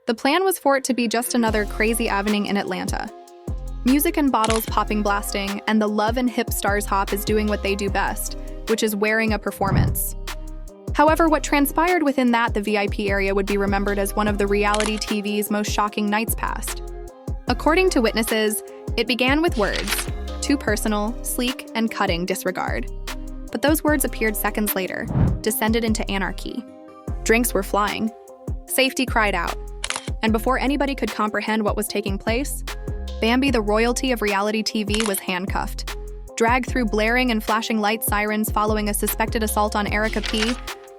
The plan was for it to be just another crazy evening in Atlanta. Music and bottles popping blasting, and the love and hip stars hop is doing what they do best, which is wearing a performance. However, what transpired within the VIP area would be remembered as one of the reality TV's most shocking nights past. According to witnesses, it began with words, too personal, sleek, and cutting disregard. But those words appeared seconds later, descended into anarchy. Drinks were flying. Safety cried out. And before anybody could comprehend what was taking place, Bambi, the royalty of reality TV, was handcuffed. Dragged through blaring and flashing light sirens following a suspected assault on Erica P.,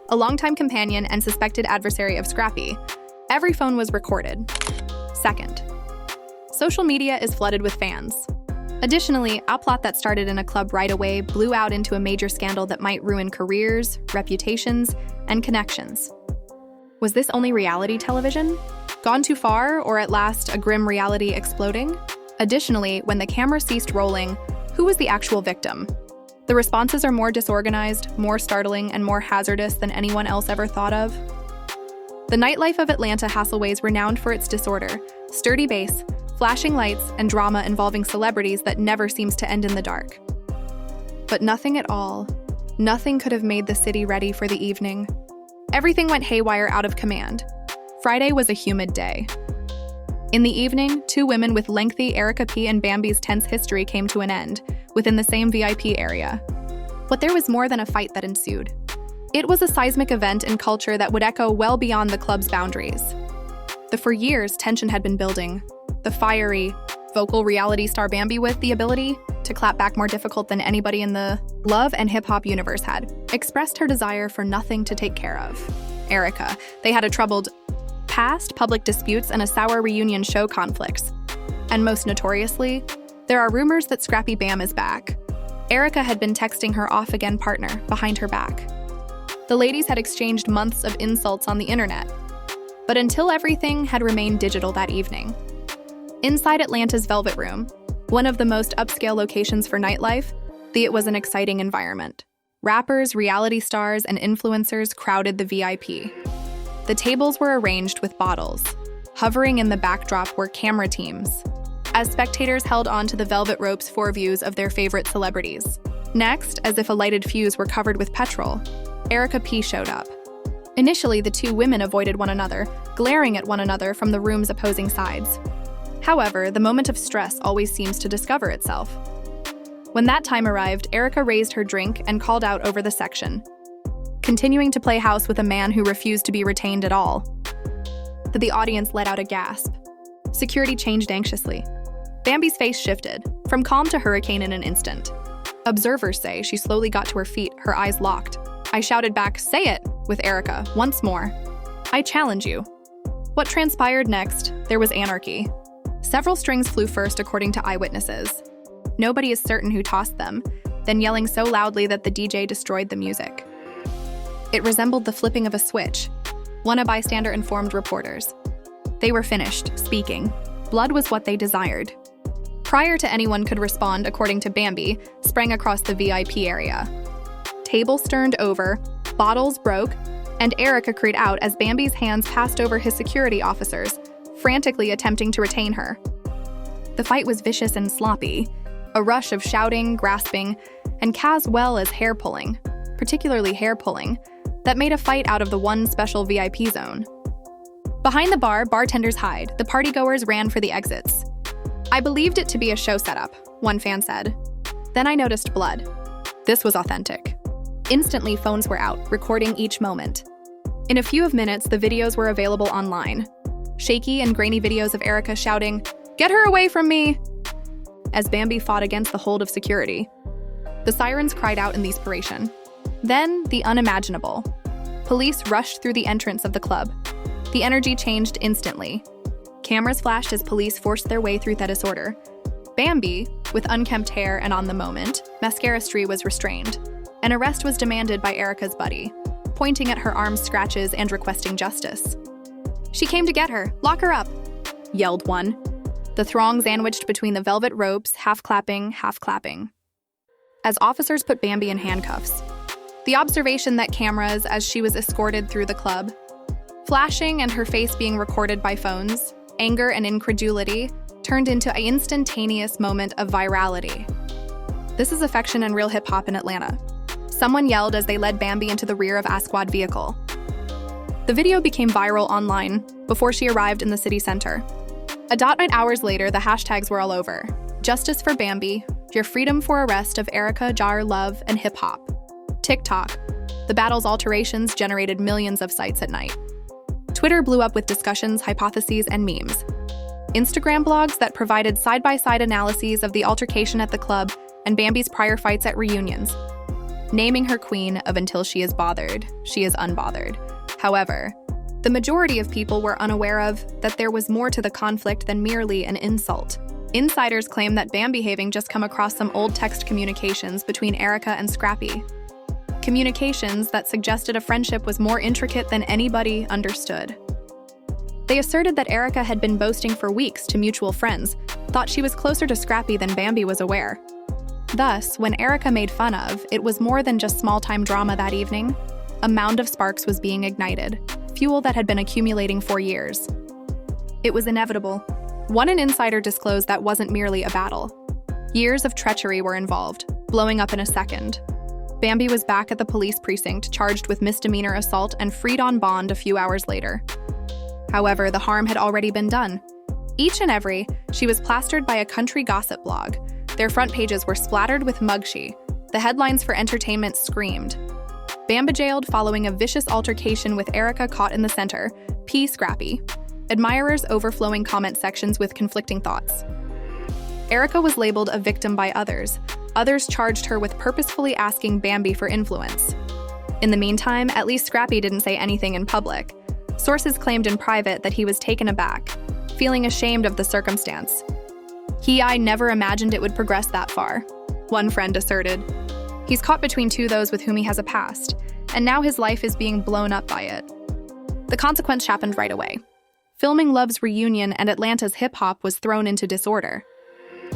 a longtime companion and suspected adversary of Scrappy. Every phone was recorded. Second, social media is flooded with fans. Additionally, a plot that started in a club right away blew out into a major scandal that might ruin careers, reputations, and connections. Was this only reality television? Gone too far, or at last a grim reality exploding? Additionally, when the camera ceased rolling, who was the actual victim? The responses are more disorganized, more startling, and more hazardous than anyone else ever thought of. The nightlife of LHHATL is renowned for its disorder, sturdy bass, flashing lights, and drama involving celebrities that never seems to end in the dark. But nothing at all. Nothing could have made the city ready for the evening. Everything went haywire out of command. Friday was a humid day. In the evening, two women with lengthy Erica P. and Bambi's tense history came to an end, within the same VIP area. But there was more than a fight that ensued. It was a seismic event in culture that would echo well beyond the club's boundaries. For years, tension had been building. The fiery, vocal reality star Bambi, with the ability to clap back more difficult than anybody in the love and hip-hop universe, had expressed her desire for nothing to take care of. Erica, they had a troubled past, public disputes, and a sour reunion show conflicts. And most notoriously, there are rumors that Scrappy Bam is back. Erica had been texting her off-again partner behind her back. The ladies had exchanged months of insults on the internet. But until everything had remained digital that evening. Inside Atlanta's Velvet Room, one of the most upscale locations for nightlife, it was an exciting environment. Rappers, reality stars, and influencers crowded the VIP. The tables were arranged with bottles. Hovering in the backdrop were camera teams, as spectators held onto the velvet ropes for views of their favorite celebrities. Next, as if a lighted fuse were covered with petrol, Erica P. showed up. Initially, the two women avoided one another, glaring at one another from the room's opposing sides. However, the moment of stress always seems to discover itself. When that time arrived, Erica raised her drink and called out over the section, continuing to play house with a man who refused to be retained at all. The audience let out a gasp. Security changed anxiously. Bambi's face shifted, from calm to hurricane in an instant. Observers say she slowly got to her feet, her eyes locked. I shouted back, "Say it!" with Erica, once more. "I challenge you." What transpired next? There was anarchy. Several strings flew first, according to eyewitnesses. Nobody is certain who tossed them, then yelling so loudly that the DJ destroyed the music. It resembled the flipping of a switch. One bystander informed reporters. They were finished speaking. Blood was what they desired. Prior to anyone could respond, according to Bambi, sprang across the VIP area. Tables turned over, bottles broke, and Erica cried out as Bambi's hands passed over his security officers, frantically attempting to retain her. The fight was vicious and sloppy, a rush of shouting, grasping, and as well as hair-pulling, particularly hair-pulling, that made a fight out of the one special VIP zone. Behind the bar, bartenders hide. The partygoers ran for the exits. "I believed it to be a show setup," one fan said. "Then I noticed blood. This was authentic." Instantly, phones were out, recording each moment. In a few minutes, the videos were available online. Shaky and grainy videos of Erica shouting, "Get her away from me!" as Bambi fought against the hold of security. The sirens cried out in desperation. Then, the unimaginable. Police rushed through the entrance of the club. The energy changed instantly. Cameras flashed as police forced their way through the disorder. Bambi, with unkempt hair and on the moment, mascara stree, was restrained. An arrest was demanded by Erica's buddy, pointing at her arm's scratches and requesting justice. "She came to get her. Lock her up," yelled one. The throng sandwiched between the velvet ropes, half clapping, as officers put Bambi in handcuffs. The observation that cameras as she was escorted through the club. Flashing and her face being recorded by phones, anger and incredulity turned into an instantaneous moment of virality. This is affection and real hip-hop in Atlanta. Someone yelled as they led Bambi into the rear of a squad vehicle. The video became viral online before she arrived in the city center. Hours later, the hashtags were all over. Justice for Bambi, your freedom for arrest of LHHATL love and hip-hop. TikTok, the battle's alterations generated millions of sites at night. Twitter blew up with discussions, hypotheses, and memes. Instagram blogs that provided side-by-side analyses of the altercation at the club and Bambi's prior fights at reunions. Naming her queen of until she is bothered, she is unbothered. However, the majority of people were unaware of that there was more to the conflict than merely an insult. Insiders claim that Bambi having just come across some old text communications between Erica and Scrappy. Communications that suggested a friendship was more intricate than anybody understood. They asserted that Erica had been boasting for weeks to mutual friends, thought she was closer to Scrappy than Bambi was aware. Thus, when Erica made fun of, it was more than just small-time drama that evening. A mound of sparks was being ignited, fuel that had been accumulating for years. It was inevitable. An insider disclosed that wasn't merely a battle. Years of treachery were involved, blowing up in a second. Bambi was back at the police precinct, charged with misdemeanor assault and freed on bond a few hours later. However, the harm had already been done. Each and every, she was plastered by a country gossip blog. Their front pages were splattered with mugshee. The headlines for entertainment screamed. Bambi jailed following a vicious altercation with Erica caught in the center, P. Scrappy. Admirers overflowing comment sections with conflicting thoughts. Erica was labeled a victim by others. Others charged her with purposefully asking Bambi for influence. In the meantime, at least Scrappy didn't say anything in public. Sources claimed in private that he was taken aback, feeling ashamed of the circumstance. I never imagined it would progress that far, one friend asserted. He's caught between those with whom he has a past, and now his life is being blown up by it. The consequence happened right away. Filming Love's reunion and Atlanta's hip-hop was thrown into disorder.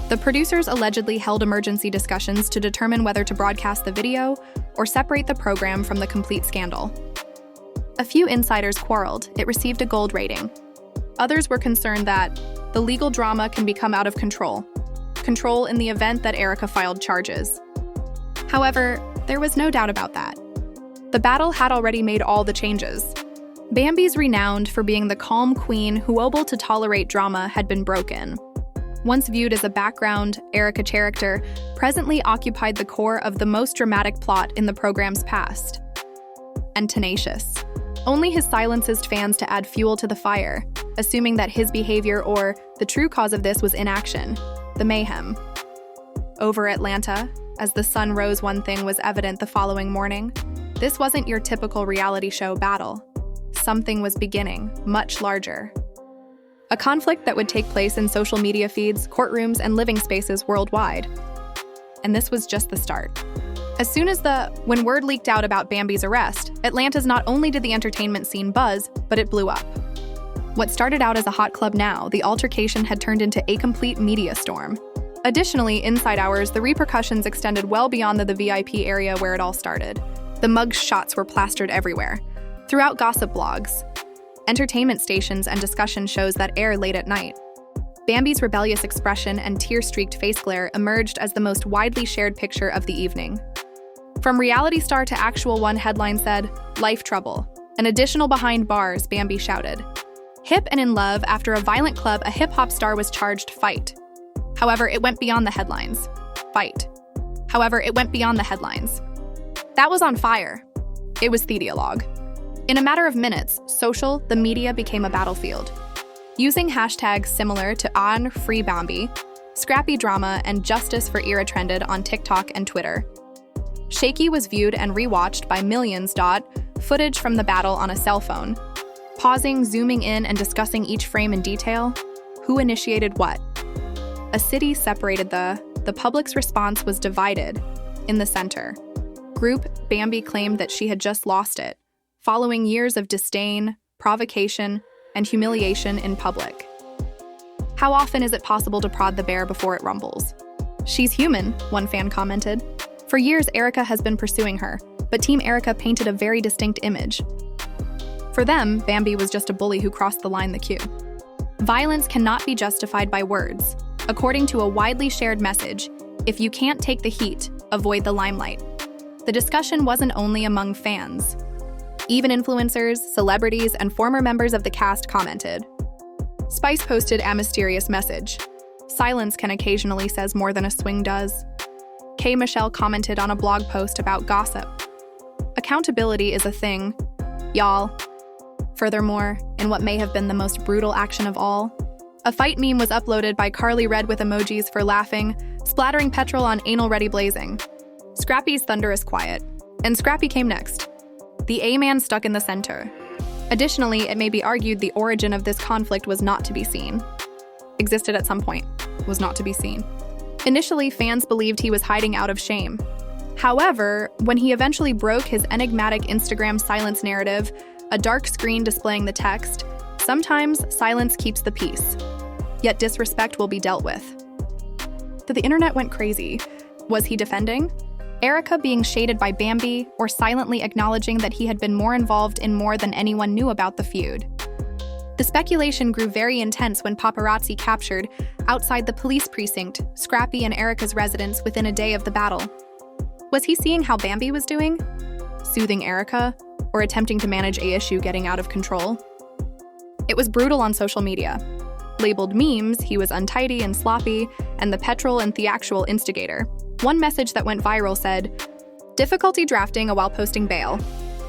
The producers allegedly held emergency discussions to determine whether to broadcast the video or separate the program from the complete scandal. A few insiders quarreled. It received a gold rating. Others were concerned that the legal drama can become out of control in the event that Erica filed charges. However, there was no doubt about that. The battle had already made all the changes. Bambi's renowned for being the calm queen who able to tolerate drama had been broken. Once viewed as a background, Erica character presently occupied the core of the most dramatic plot in the program's past. And tenacious. Only his silenced fans to add fuel to the fire, assuming that his behavior or the true cause of this was inaction, the mayhem. Over Atlanta, as the sun rose, one thing was evident the following morning. This wasn't your typical reality show battle. Something was beginning, much larger. A conflict that would take place in social media feeds, courtrooms, and living spaces worldwide. And this was just the start. As soon as when word leaked out about Bambi's arrest, Atlanta's not only did the entertainment scene buzz, but it blew up. What started out as a hot club now, the altercation had turned into a complete media storm. Additionally, inside hours, the repercussions extended well beyond the VIP area where it all started. The mug shots were plastered everywhere. Throughout gossip blogs, entertainment stations, and discussion shows that air late at night. Bambi's rebellious expression and tear-streaked face glare emerged as the most widely shared picture of the evening. From reality star to actual one, headline said, "Life trouble. An additional behind bars," Bambi shouted. Hip and in love, after a violent club, a hip-hop star was charged fight. However, it went beyond the headlines. Fight. However, it went beyond the headlines. That was on fire. It was the dialogue. In a matter of minutes, the media became a battlefield. Using hashtags similar to On Free Bambi, Scrappy Drama, and Justice for Era trended on TikTok and Twitter. Shaky was viewed and rewatched by millions. Footage from the battle on a cell phone. Pausing, zooming in, and discussing each frame in detail. Who initiated what? A city separated the public's response was divided. In the center, group Bambi claimed that she had just lost it, following years of disdain, provocation, and humiliation in public. How often is it possible to prod the bear before it rumbles? She's human, one fan commented. For years, Erica has been pursuing her, but Team Erica painted a very distinct image. For them, Bambi was just a bully who crossed the line the queue. Violence cannot be justified by words. According to a widely shared message, if you can't take the heat, avoid the limelight. The discussion wasn't only among fans. Even influencers, celebrities, and former members of the cast commented. Spice posted a mysterious message. Silence can occasionally says more than a swing does. K. Michelle commented on a blog post about gossip. Accountability is a thing, y'all. Furthermore, in what may have been the most brutal action of all, a fight meme was uploaded by Carly Red with emojis for laughing, splattering petrol on anal ready blazing. Scrappy's thunderous quiet, and Scrappy came next. The A-man stuck in the center. Additionally, it may be argued the origin of this conflict was not to be seen. Existed at some point, was not to be seen. Initially, fans believed he was hiding out of shame. However, when he eventually broke his enigmatic Instagram silence narrative, a dark screen displaying the text, "Sometimes silence keeps the peace, yet disrespect will be dealt with." The internet went crazy. Was he defending Erica being shaded by Bambi, or silently acknowledging that he had been more involved in more than anyone knew about the feud? The speculation grew very intense when paparazzi captured, outside the police precinct, Scrappy and Erica's residence within a day of the battle. Was he seeing how Bambi was doing? Soothing Erica, or attempting to manage a issue getting out of control? It was brutal on social media. Labeled memes, he was untidy and sloppy, and the petrol and theatrical instigator. One message that went viral said, "Difficulty drafting while posting bail.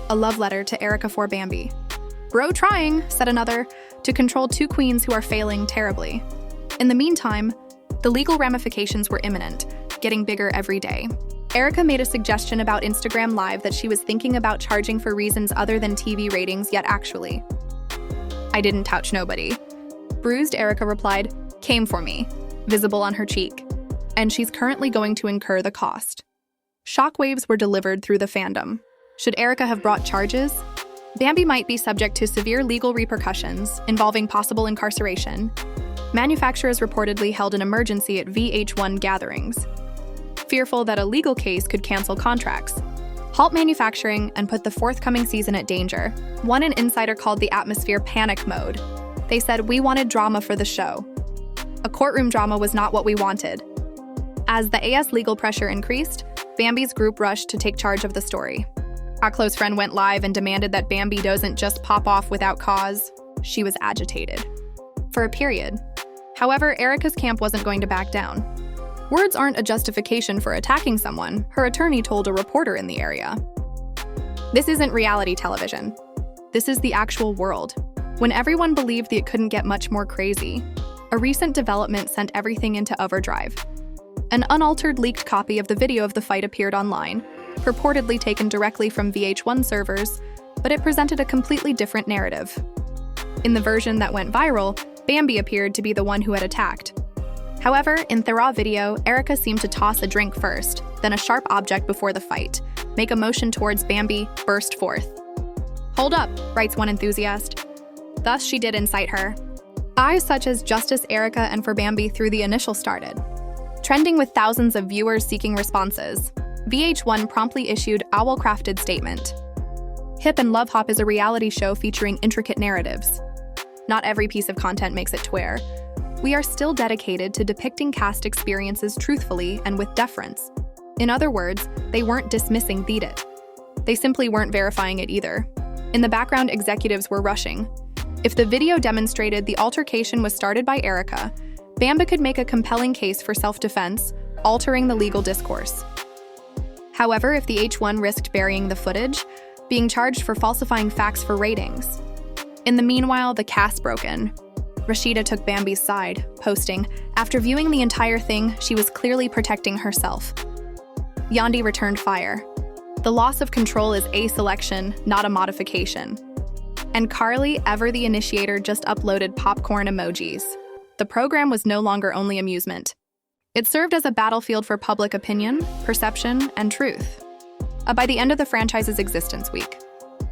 A love letter to Erica for Bambi." "Bro trying," said another, "to control two queens who are failing terribly." In the meantime, the legal ramifications were imminent, getting bigger every day. Erica made a suggestion about Instagram Live that she was thinking about charging for reasons other than TV ratings, yet actually. "I didn't touch nobody." Bruised Erica replied, "Came for me," visible on her cheek. And she's currently going to incur the cost. Shockwaves were delivered through the fandom. Should Erica have brought charges? Bambi might be subject to severe legal repercussions involving possible incarceration. Manufacturers reportedly held an emergency at VH1 gatherings, fearful that a legal case could cancel contracts, halt manufacturing, and put the forthcoming season at danger. An insider called the atmosphere panic mode. They said, "We wanted drama for the show. A courtroom drama was not what we wanted." As the AS legal pressure increased, Bambi's group rushed to take charge of the story. A close friend went live and demanded that Bambi doesn't just pop off without cause. She was agitated. For a period. However, Erica's camp wasn't going to back down. "Words aren't a justification for attacking someone," her attorney told a reporter in the area. This isn't reality television. This is the actual world. When everyone believed that it couldn't get much more crazy, a recent development sent everything into overdrive. An unaltered leaked copy of the video of the fight appeared online, purportedly taken directly from VH1 servers, but it presented a completely different narrative. In the version that went viral, Bambi appeared to be the one who had attacked. However, in the raw video, Erica seemed to toss a drink first, then a sharp object before the fight, make a motion towards Bambi, burst forth. "Hold up," writes one enthusiast. Thus she did incite her. Eyes such as Justice Erica and for Bambi through the initial started. Trending with thousands of viewers seeking responses, VH1 promptly issued a well-crafted statement. Hip and Love Hop is a reality show featuring intricate narratives. Not every piece of content makes it to air. We are still dedicated to depicting cast experiences truthfully and with deference. In other words, they weren't dismissing the it. They simply weren't verifying it either. In the background, executives were rushing. If the video demonstrated the altercation was started by Erica, Bambi could make a compelling case for self-defense, altering the legal discourse. However, if the H1 risked burying the footage, being charged for falsifying facts for ratings. In the meanwhile, the cast broke in. Rashida took Bambi's side, posting, "After viewing the entire thing, she was clearly protecting herself." Yandi returned fire. "The loss of control is a selection, not a modification." And Carly, ever the initiator, just uploaded popcorn emojis. The program was no longer only amusement. It served as a battlefield for public opinion, perception, and truth. By the end of the franchise's existence week,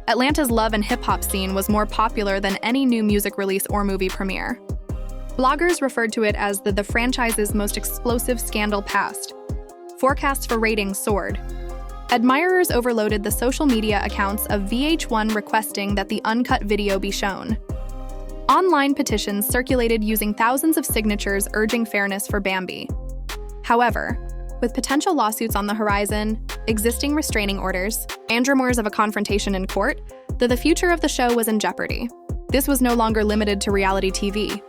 Atlanta's love and hip-hop scene was more popular than any new music release or movie premiere. Bloggers referred to it as the franchise's most explosive scandal past. Forecasts for ratings soared. Admirers overloaded the social media accounts of VH1 requesting that the uncut video be shown. Online petitions circulated using thousands of signatures urging fairness for Bambi. However, with potential lawsuits on the horizon, existing restraining orders, and rumors of a confrontation in court, the future of the show was in jeopardy. This was no longer limited to reality TV.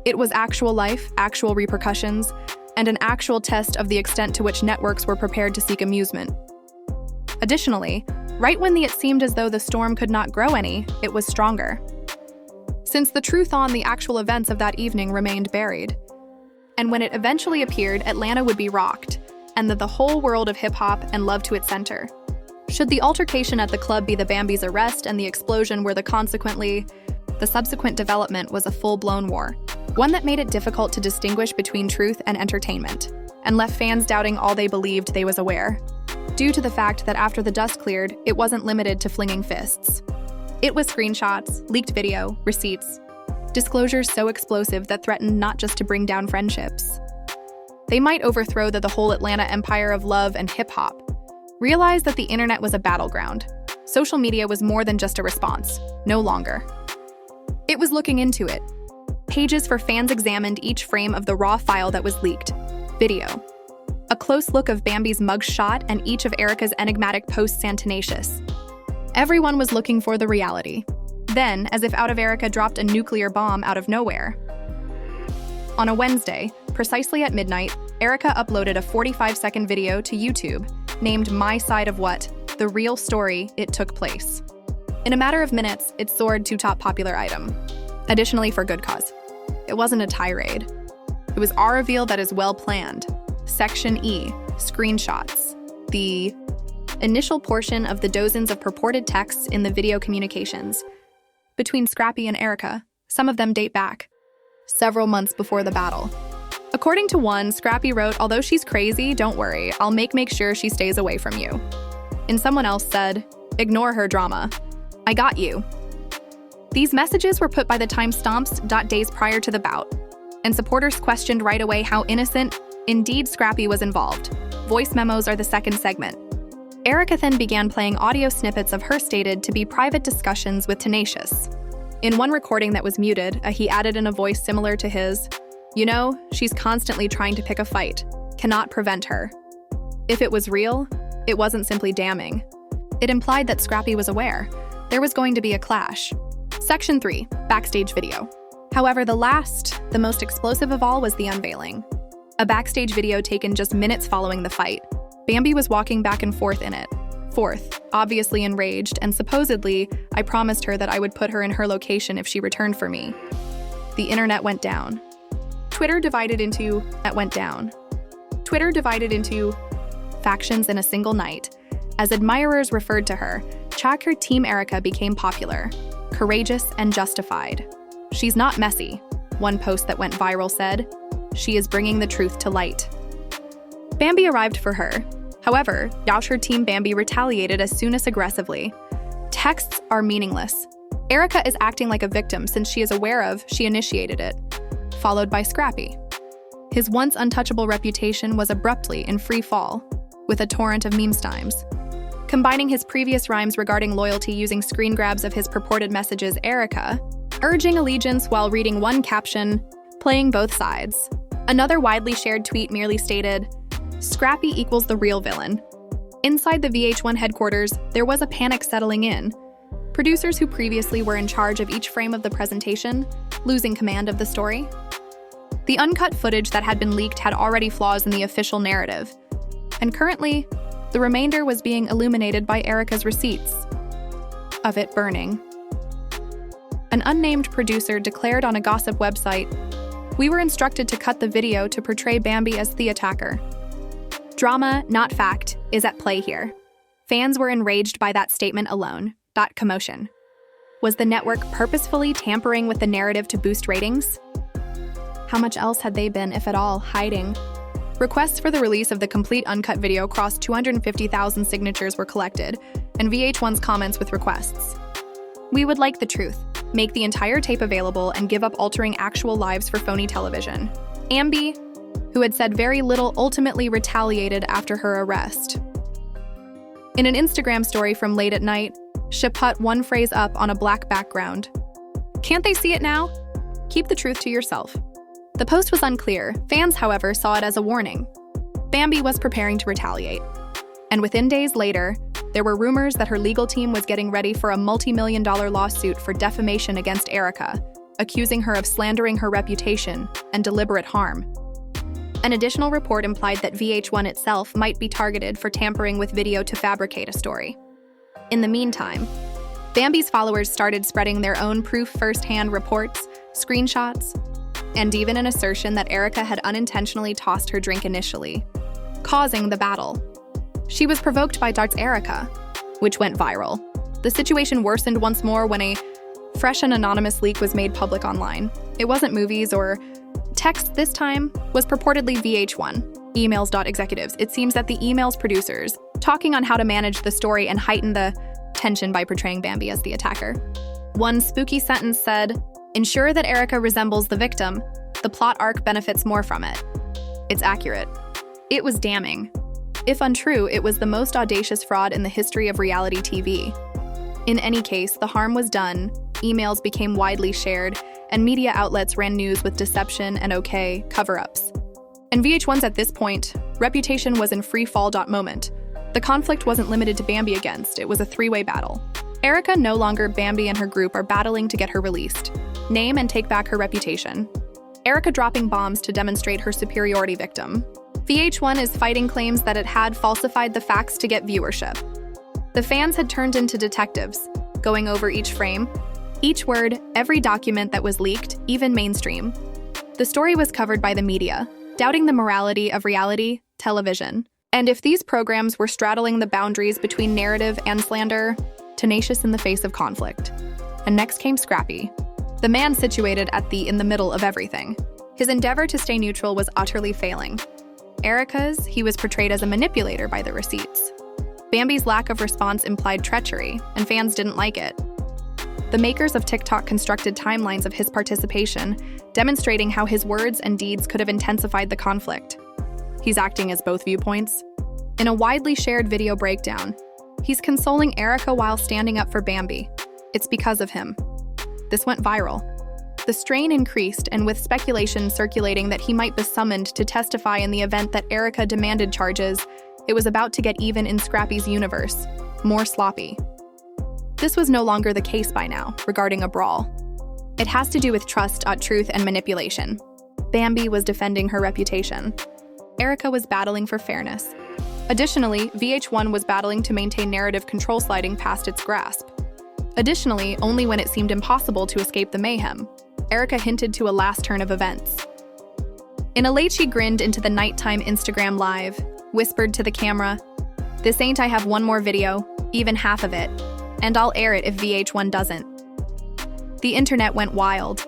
It was actual life, actual repercussions, and an actual test of the extent to which networks were prepared to seek amusement. Additionally, right when it seemed as though the storm could not grow any, it was stronger. Since the truth on the actual events of that evening remained buried. And when it eventually appeared, Atlanta would be rocked, and the whole world of hip-hop and love to its center. Should the altercation at the club be the Bambi's arrest and the explosion were the subsequent development was a full-blown war, one that made it difficult to distinguish between truth and entertainment, and left fans doubting all they believed they was aware, due to the fact that after the dust cleared, it wasn't limited to flinging fists. It was screenshots, leaked video, receipts, disclosures so explosive that threatened not just to bring down friendships. They might overthrow the whole Atlanta empire of love and hip-hop. Realize that the internet was a battleground. Social media was more than just a response, no longer. It was looking into it. Pages for fans examined each frame of the raw file that was leaked. Video. A close look of Bambi's mugshot and each of Erica's enigmatic posts and tenacious. Everyone was looking for the reality. Then, as if out of Erica dropped a nuclear bomb out of nowhere. On a Wednesday, precisely at midnight, Erica uploaded a 45-second video to YouTube named My Side of What, the real story it took place. In a matter of minutes, it soared to top popular item. Additionally, for good cause. It wasn't a tirade. It was our reveal that is well planned. Section E, screenshots. The initial portion of the dozens of purported texts in the video communications between Scrappy and Erica. Some of them date back several months before the battle. According to one, Scrappy wrote, "Although she's crazy, don't worry, I'll make sure she stays away from you." And someone else said, "Ignore her drama. I got you." These messages were put by the timestamps days prior to the bout, and supporters questioned right away how innocent, indeed, Scrappy was involved. Voice memos are the second segment. Erica then began playing audio snippets of her stated to be private discussions with Tenacious. In one recording that was muted, he added in a voice similar to his, "You know, she's constantly trying to pick a fight. Cannot prevent her." If it was real, it wasn't simply damning. It implied that Scrappy was aware. There was going to be a clash. Section 3, backstage video. However, the most explosive of all was the unveiling. A backstage video taken just minutes following the fight. Bambi was walking back and forth in it. Obviously enraged, and supposedly, I promised her that I would put her in her location if she returned for me. The internet went down. Twitter divided into factions in a single night. As admirers referred to her, Chaker Team Erica became popular, courageous, and justified. "She's not messy," one post that went viral said. "She is bringing the truth to light." Bambi arrived for her. However, Chaker Team Bambi retaliated as soon as aggressively. Texts are meaningless. Erica is acting like a victim since she is aware of she initiated it, followed by Scrappy. His once untouchable reputation was abruptly in free fall, with a torrent of meme stimes. Combining his previous rhymes regarding loyalty using screen grabs of his purported messages, Erica, urging allegiance while reading one caption, playing both sides. Another widely shared tweet merely stated, "Scrappy equals the real villain." Inside the VH1 headquarters, there was a panic settling in. Producers who previously were in charge of each frame of the presentation, losing command of the story. The uncut footage that had been leaked had already flaws in the official narrative, and currently, the remainder was being illuminated by Erica's receipts of it burning. An unnamed producer declared on a gossip website, "We were instructed to cut the video to portray Bambi as the attacker. Drama, not fact, is at play here." Fans were enraged by that statement alone. Commotion. Was the network purposefully tampering with the narrative to boost ratings? How much else had they been, if at all, hiding? Requests for the release of the complete uncut video crossed 250,000 signatures were collected, and VH1's comments with requests. "We would like the truth. Make the entire tape available and give up altering actual lives for phony television." Bambi, who had said very little, ultimately retaliated after her arrest. In an Instagram story from late at night, she put one phrase up on a black background. Can't they see it now? Keep the truth to yourself. The post was unclear. Fans, however, saw it as a warning. Bambi was preparing to retaliate. And within days later, there were rumors that her legal team was getting ready for a multi-million-dollar lawsuit for defamation against Erica, accusing her of slandering her reputation and deliberate harm. An additional report implied that VH1 itself might be targeted for tampering with video to fabricate a story. In the meantime, Bambi's followers started spreading their own proof firsthand reports, screenshots, and even an assertion that Erica had unintentionally tossed her drink initially, causing the battle. She was provoked by Dart's Erica, which went viral. The situation worsened once more when a fresh and anonymous leak was made public online. It wasn't movies or text this time, was purportedly VH1, emails.executives. It seems that the email's producers, talking on how to manage the story and heighten the tension by portraying Bambi as the attacker. One spooky sentence said, "Ensure that Erica resembles the victim. The plot arc benefits more from it." It's accurate. It was damning. If untrue, it was the most audacious fraud in the history of reality TV. In any case, the harm was done, emails became widely shared, and media outlets ran news with deception and cover-ups. And VH1's at this point, reputation was in free fall. Moment. The conflict wasn't limited to Bambi against, it was a three-way battle. Erica, no longer Bambi and her group, are battling to get her released, name and take back her reputation. Erica dropping bombs to demonstrate her superiority victim. VH1 is fighting claims that it had falsified the facts to get viewership. The fans had turned into detectives, going over each frame, each word, every document that was leaked, even mainstream. The story was covered by the media, doubting the morality of reality television. And if these programs were straddling the boundaries between narrative and slander, tenacious in the face of conflict. And next came Scrappy, the man situated in the middle of everything. His endeavor to stay neutral was utterly failing. Erica's, he was portrayed as a manipulator by the receipts. Bambi's lack of response implied treachery, and fans didn't like it. The makers of TikTok constructed timelines of his participation, demonstrating how his words and deeds could have intensified the conflict. He's acting as both viewpoints. In a widely shared video breakdown, he's consoling Erica while standing up for Bambi. It's because of him. This went viral. The strain increased, and with speculation circulating that he might be summoned to testify in the event that Erica demanded charges, it was about to get even in Scrappy's universe, more sloppy. This was no longer the case by now, regarding a brawl. It has to do with trust, truth, and manipulation. Bambi was defending her reputation. Erica was battling for fairness. Additionally, VH1 was battling to maintain narrative control sliding past its grasp. Additionally, only when it seemed impossible to escape the mayhem, Erica hinted to a last turn of events. In a late, she grinned into the nighttime Instagram live, whispered to the camera, "This ain't I have one more video, even half of it, and I'll air it if VH1 doesn't." The internet went wild.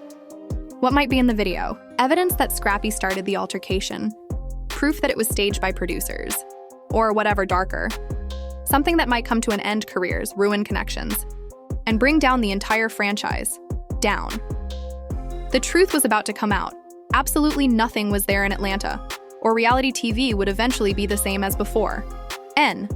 What might be in the video? Evidence that Scrappy started the altercation. Proof that it was staged by producers. Or whatever darker. Something that might come to an end careers, ruin connections, and bring down the entire franchise. Down. The truth was about to come out. Absolutely nothing was there in Atlanta, or reality TV would eventually be the same as before. N.